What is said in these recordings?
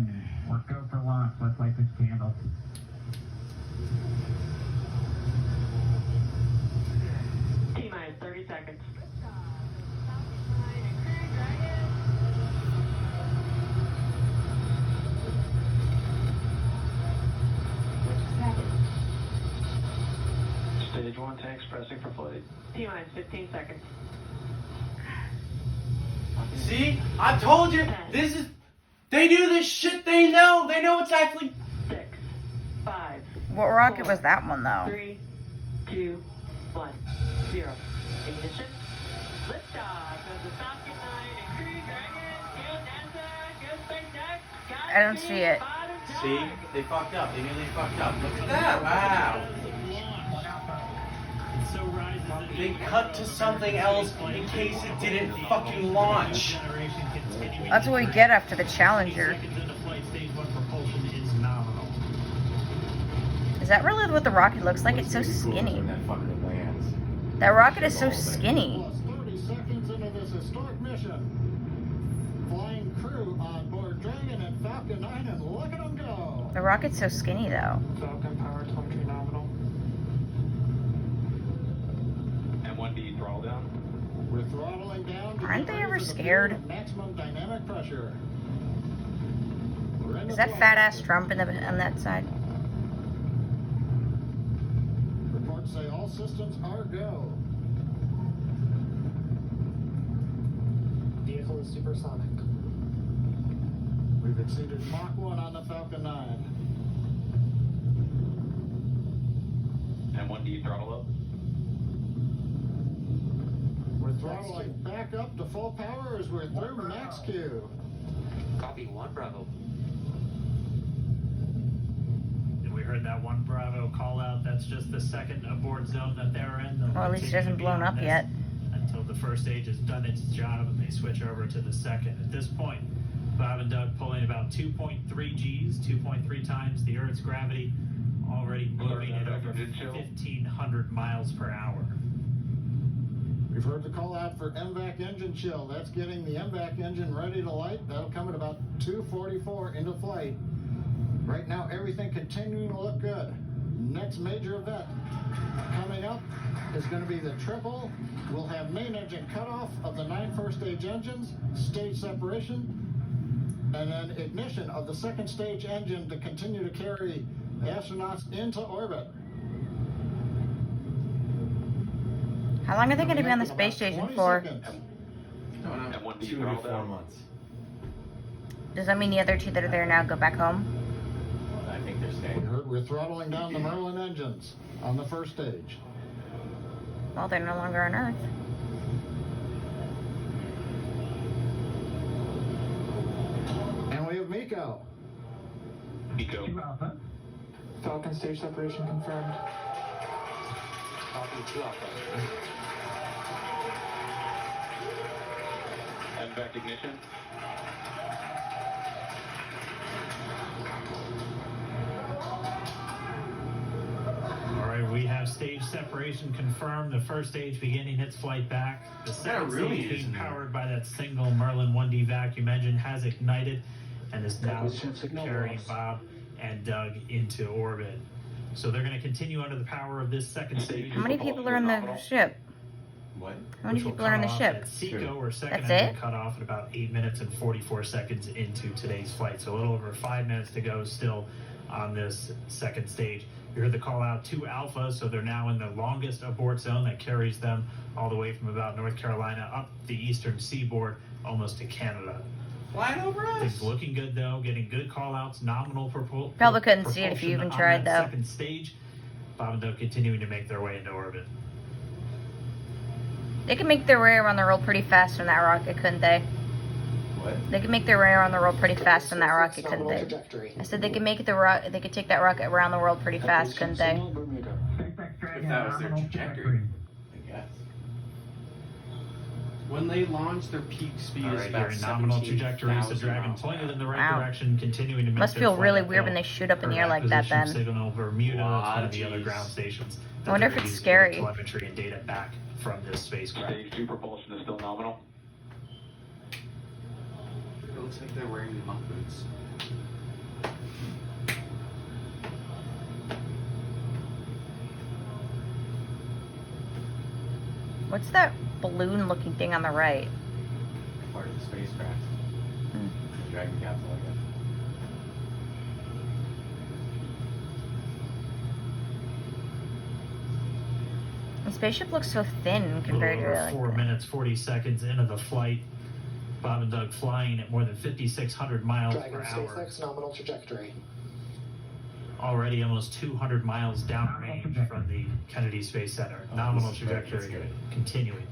Falcon, we're go for launch. Let's light this candle. T-minus 30 seconds. Stage 1 tanks pressing for flight. T-minus 15 seconds. See? I told you! This is... They do this shit, they know! They know it's actually... 6, 5. What rocket was that one, though? 3, 2, 1, 0. Ignition. Liftoff of the Falcon 9 and Crew Dragon. Go NASA. Go SpaceX. I don't see it. See? They fucked up. They nearly fucked up. Look at that! Wow! They cut to something else in case it didn't fucking launch. That's what we get after the Challenger. Is that really what the rocket looks like? It's so skinny. That rocket is so skinny. 30 seconds into this historic mission. Flying crew on board Dragon and Falcon 9, and look at them go. The rocket's so skinny, though. Falcon power telemetry nominal. M1D throttle down. We're throttling down. Aren't they ever scared? Maximum dynamic pressure. Is that fat ass Trump on that side? Reports say all systems are go. Vehicle is supersonic. We've exceeded Mach 1 on the Falcon 9. M1D throttle up. We're throttling back up to full power as we're through max Q. Copy 1 Bravo. And we heard that 1 Bravo call out. That's just the second abort zone that they're in. They'll Well, at least it continue hasn't to be blown on up this yet. until the first stage has done its job and they switch over to the second. At this point, Bob and Doug pulling about 2.3 Gs, 2.3 times the Earth's gravity, already moving at over 1,500 miles per hour. We've heard the call out for MVAC engine chill. That's getting the MVAC engine ready to light. That'll come at about 2:44 into flight. Right now, everything continuing to look good. Next major event coming up is going to be the triple. We'll have main engine cutoff of the 9 first stage engines, stage separation, and then ignition of the second stage engine to continue to carry astronauts into orbit. How long are they going to be on the space station for? 2 to 4 months. Does that mean the other two that are there now go back home? I think they're staying. We're throttling down the Merlin engines on the first stage. Well, they're no longer on Earth. And we have Miko. Eco. 2 Alpha. Falcon stage separation confirmed. Copy 2 Alpha. MVAC ignition. All right, we have stage separation confirmed. The first stage beginning its flight back. The second really stage is being powered by that single Merlin 1D vacuum engine has ignited and is now carrying Bob and Doug into orbit. So they're going to continue under the power of this second stage. How many people are in the ship? What? How many which will people are in the cut off ship? at SECO or second That's engine it? cut off at about 8 minutes and 44 seconds into today's flight. So a little over 5 minutes to go still on this second stage. You heard the call out to Alpha, so they're now in the longest abort zone that carries them all the way from about North Carolina up the eastern seaboard almost to Canada. Flying over us. Things looking good though, getting good call outs, nominal Probably couldn't see it if you even propulsion tried, on that though. Second stage, Bob and Doug continuing to make their way into orbit. They can make their way around the world pretty fast on that rocket, couldn't they? What? They can make their way around the world pretty fast on that rocket, couldn't they? Trajectory. I said they could make they could take that rocket around the world pretty fast, couldn't they? Bermuda. SpaceX Dragon. If that was their nominal trajectory, I guess. When they launch, their peak speed All is right, about your nominal trajectory is the 17,000 Dragon miles pointed in the right Wow. direction, continuing to make Must their feel flight really uphill. weird when they shoot up in the air Earth like that, acquisition then. Signal Bermuda, it's one of the other Jeez. ground stations. I wonder if that they're it's using to scary. get telemetry and data back from this spacecraft. Stage 2 propulsion is still nominal. It looks like they're wearing monk boots. What's that balloon-looking thing on the right? Part of the spacecraft. Hmm. The Dragon capsule, I guess. The spaceship looks so thin A little compared to over like 4 minutes, 40 seconds into the flight. Bob and Doug flying at more than 5,600 miles Dragon per hour. SpaceX nominal trajectory. Already almost 200 miles downrange from the Kennedy Space Center. Nominal this is good. trajectory That's good. continuing.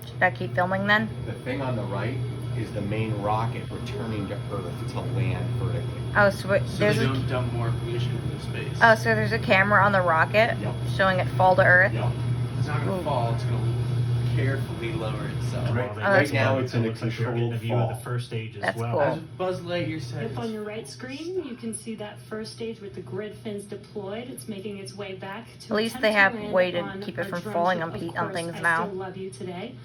Should I keep filming then? The thing on the right is the main rocket returning to Earth to land vertically. Oh, so there's a, dump more pollution into space. oh, so there's a camera on the rocket Yep. showing it fall to Earth. Yep. It's not going Ooh. to fall, it's going to carefully lower itself. And Right- while they right do now that, it's in a looks like we're getting controlled a view of the fall. first stage as That's well. cool. As Buzz Lightyear says, Up on your right screen, you can see that first stage with the grid fins deployed. It's making its way back to At least attempt they to have land way to on keep it our from drone falling ship. on Of pe- on course, things I now. Still love you today.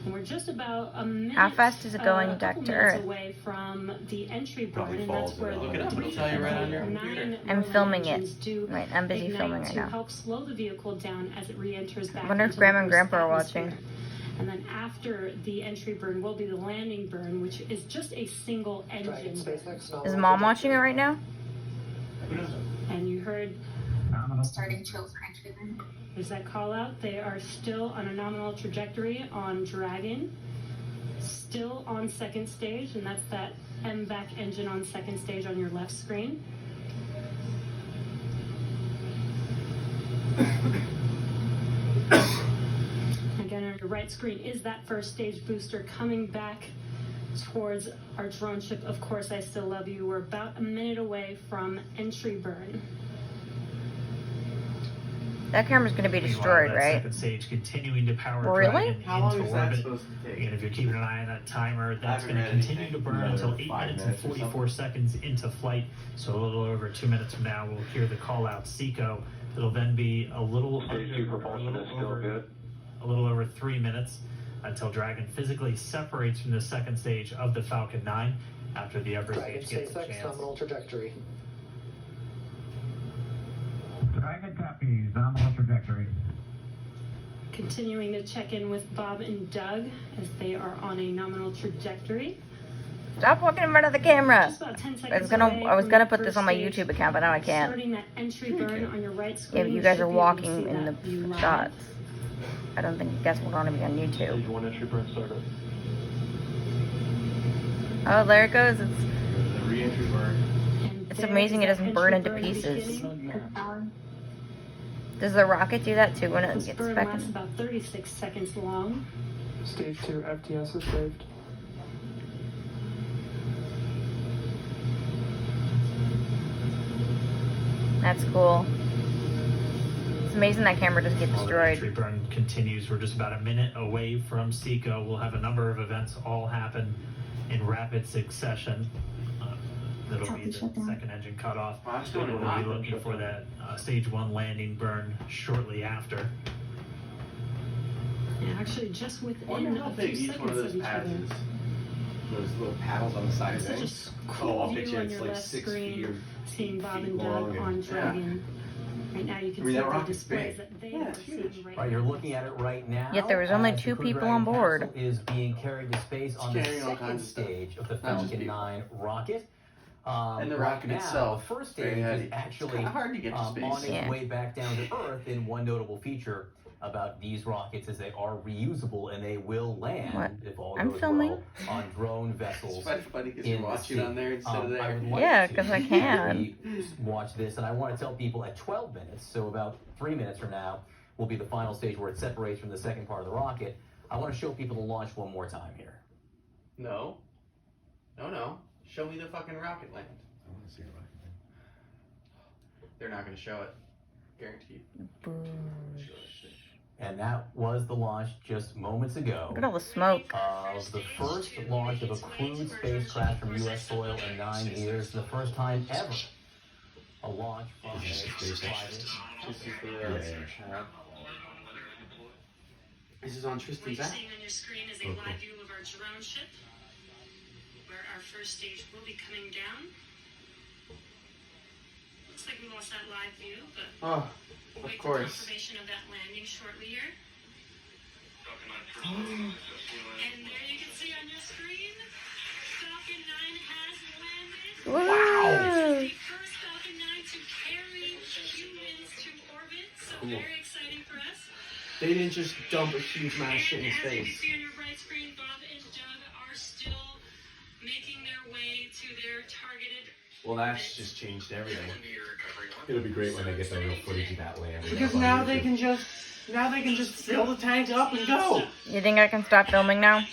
And we're just about a minute. How fast is it going a back couple to minutes Earth? away from the entry burn, Probably and that's falls where in the Look it up, it'll tell you right on your computer. 9 I'm Merlin filming it. engines do Right, I'm busy ignite filming right to now. help slow the vehicle down as it re-enters back. I wonder if into Grandma the and Grandpa are Earth's watching. atmosphere. And then after the entry burn will be the landing burn, which is just a single Dragon engine. SpaceX nominal Is Mom watching it trajectory. right now? Who knows? And you heard Nominal. there's that call out. They are still on a nominal trajectory on Dragon, still on second stage, and that's that MVAC engine on second stage on your left screen. Again, on your right screen is that first stage booster coming back towards our drone ship. Of course, I still love you. We're about a minute away from entry burn. That camera's gonna be Meanwhile, destroyed, that right? second stage continuing to power Really? Dragon How long into is that orbit. supposed to take? And if you're keeping an eye on that timer, that's haven't going to read continue to anything. burn Another until 8 5 minutes and minutes or 44 seconds into flight. So a little over 2 minutes from now, we'll hear the call out Seco. It'll then be a little Stage 2 propulsion is still good. a little over 3 minutes until Dragon physically separates from the second stage of the Falcon 9 after the upper Dragon stage gets a SpaceX chance. nominal trajectory. Dragon copies. Nominal trajectory. Continuing to check in with Bob and Doug as they are on a nominal trajectory. Stop walking in front of the camera. Just about 10 I seconds was gonna away I was from gonna that put this first on my stage. YouTube account, but now I can't. Starting that entry burn on your right Yeah, screen. but you guys should are be able to walking see in the that view live. shots. I don't think you guys will want to be on YouTube. 1 entry burn started. Oh, there it goes. The re-entry burn. And It's there amazing is it doesn't that burn entry into pieces. beginning. Does the rocket do that too when it This gets burn back lasts in? about 36 seconds long. Stage 2 FTS is saved. That's cool. It's amazing that camera doesn't get While the entry destroyed. burn continues, we're just about a minute away from Seco. We'll have a number of events all happen in rapid succession. That'll be the second engine cutoff. Well, I'm still We'll in be looking for that stage 1 landing burn shortly after. Yeah, actually, just Wonder within how a big few each one of seconds those of each pads other. is. Those little paddles on the side of Such a things. cool I'll bet view you on it's your like left 6 screen, feet or seeing Bob 8 and feet Doug long. on And, Dragon. Right now, you can I mean, see that the rocket's displays big. that they Yeah, are it's seeing huge. right Right, now. you're looking at it right now. Yet there was only as the 2 Crew people Dragon on board. capsule is being carried to space on the carrying all second kinds of stuff. stage of the Not just Falcon people. 9 rocket. And the right rocket now, itself, the first very stage heavy. is actually It's kinda hard to get to on space. its Yeah. way back down to Earth. And one notable feature about these rockets is they are reusable and they will land, What? if all I'm goes filming. well, on drone vessels. It's funny because in you're the watching sea. on there instead of I there. would like Yeah, to 'cause I can. watch this, and I want to tell people at 12 minutes, so about 3 minutes from now, will be the final stage where it separates from the second part of the rocket. I want to show people the launch one more time here. No. No. Show me the fucking rocket land. I want to see a rocket. They're not going to show it. Guaranteed. And that was the launch just moments ago Look at all the smoke. of the first launch of a crewed spacecraft from U.S. soil in 9 years, the first time ever a launch from a Is this the private. This is the. Yeah. This is on What Tristan's you're app. seeing on your screen is a live view of our drone ship, where our first stage will be coming down. Looks like we lost that live view, but Oh, we'll of wait for course. confirmation of that landing shortly here. And there you can see on your screen, Falcon 9 has landed. Wow. The first Falcon 9 to carry humans to orbit, so very exciting for us. They didn't just dump a huge amount of shit in And as you can space. see on your right screen, Bob and Doug are still making their way to their targeted. Well, that's just changed everything. It'll be great when they get the real footage of that land. Because now they can just fill the tank up and go. You think I can stop filming now?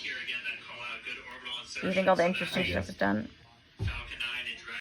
You think all the interesting stuff is done?